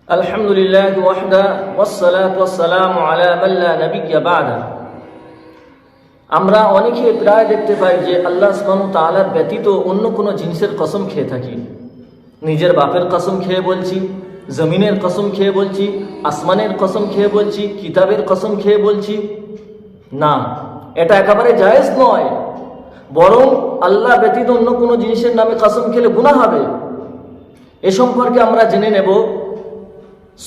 আলহামদুলিল্লাহি ওয়াহদা ওয়াসসালাতু ওয়াসসালামু আলা মান লা নাবিয়্যা বা'দা। আমরা অনেকে প্রায় দেখতে পাই যে আল্লাহ সুবহানাহু ওয়া তাআলার ব্যতীত অন্য কোনো জিনিসের কসম খেয়ে থাকি। নিজের বাপের কসম খেয়ে বলছি, জমিনের কসম খেয়ে বলছি, আসমানের কসম খেয়ে বলছি, কিতাবের কসম খেয়ে বলছি। না, এটা একেবারে জায়েজ নয়। বরং আল্লাহ ব্যতীত অন্য কোনো জিনিসের নামে কসম খেলে গুনাহ হবে। এ সম্পর্কে আমরা জেনে নেব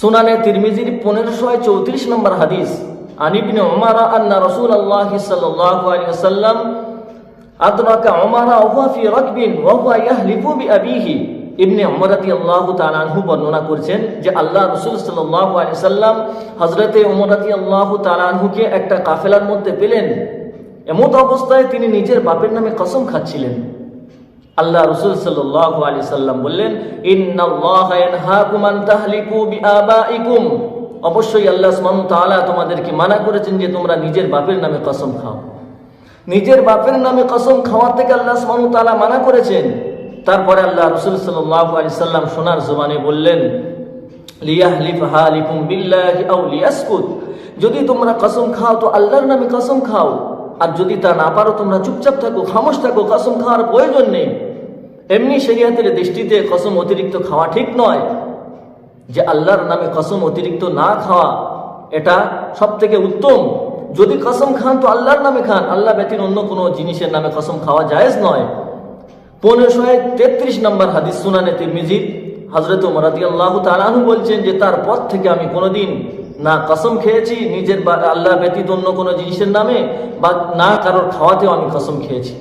সুনানে তিরমিজির 1534 নম্বর হাদিস। আন ইবনে উমর আন্না রাসূলুল্লাহ সাল্লাল্লাহু আলাইহি ওয়াসাল্লাম আদরাকা উমর ওয়া হুয়া ফি রাকবিন ওয়া হুয়া ইয়াহলিফু বিআবিহি। ইবনে উমর রাদিয়াল্লাহু তাআলা আনহু বর্ণনা করছেন যে আল্লাহ রাসূল সাল্লাল্লাহু আলাইহি ওয়াসাল্লাম হযরতে উমর রাদিয়াল্লাহু তাআলা আনহুকে একটা কাফেলার মধ্যে পেলেন। এমত অবস্থায় তিনি নিজের বাপের নামে কসম খাচ্ছিলেন। আল্লাহ রাসূল সাল্লাল্লাহু আলাইহি সাল্লাম বললেন, ইন্নাল্লাহা ইয়ানহাকুম আন তাহলিফু বিআবাইকুম। অবশ্যই আল্লাহ সুবহানাহু ওয়া তাআলা তোমাদেরকে মানা করেছেন যে তোমরা নিজের বাপের নামে কসম খাও। নিজের বাপের নামে কসম খাওয়া থেকে আল্লাহ সুবহানাহু ওয়া তাআলা মানা করেছেন। তারপরে আল্লাহ রাসূল সাল্লাল্লাহু আলাইহি সাল্লাম সোনার জবানে বললেন, লিয়াহলিফ হালিফুম বিল্লাহি আও লিয়াসকুত। যদি তোমরা কসম খাও তো আল্লাহর নামে কসম খাও, আর যদি তা না পারো তোমরা চুপচাপ থাকো, খামোশ থাকো, কসম খাওয়ার প্রয়োজন নেই। এমনি শরীয়তের দৃষ্টিতে কসম অতিরিক্ত খাওয়া ঠিক নয়। যে আল্লাহর নামে কসম অতিরিক্ত না খাওয়া এটা সব থেকে উত্তম। যদি কসম খান তো আল্লাহর নামে খান, আল্লাহ ব্যতীত অন্য কোনো জিনিসের নামে কসম খাওয়া জায়েজ নয়। 1533 নম্বর হাদিস সুনানে তিরমিজি। হযরত ওমর রাদিয়াল্লাহু তাআলা আনহু বলছেন যে তারপর থেকে আমি কোনোদিন না কসম খেয়েছি নিজের আল্লাহ ব্যতীত অন্য কোনো জিনিসের নামে, বা না কারোর খাওয়াতেও আমি কসম খেয়েছি।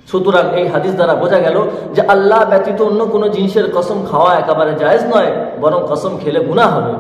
সুতরাং এই হাদিস দ্বারা বোঝা গেল যে আল্লাহ ব্যতীত অন্য কোনো জিনিসের কসম খাওয়া একেবারে জায়েজ নয়, বরং কসম খেলে গুনাহ হবে।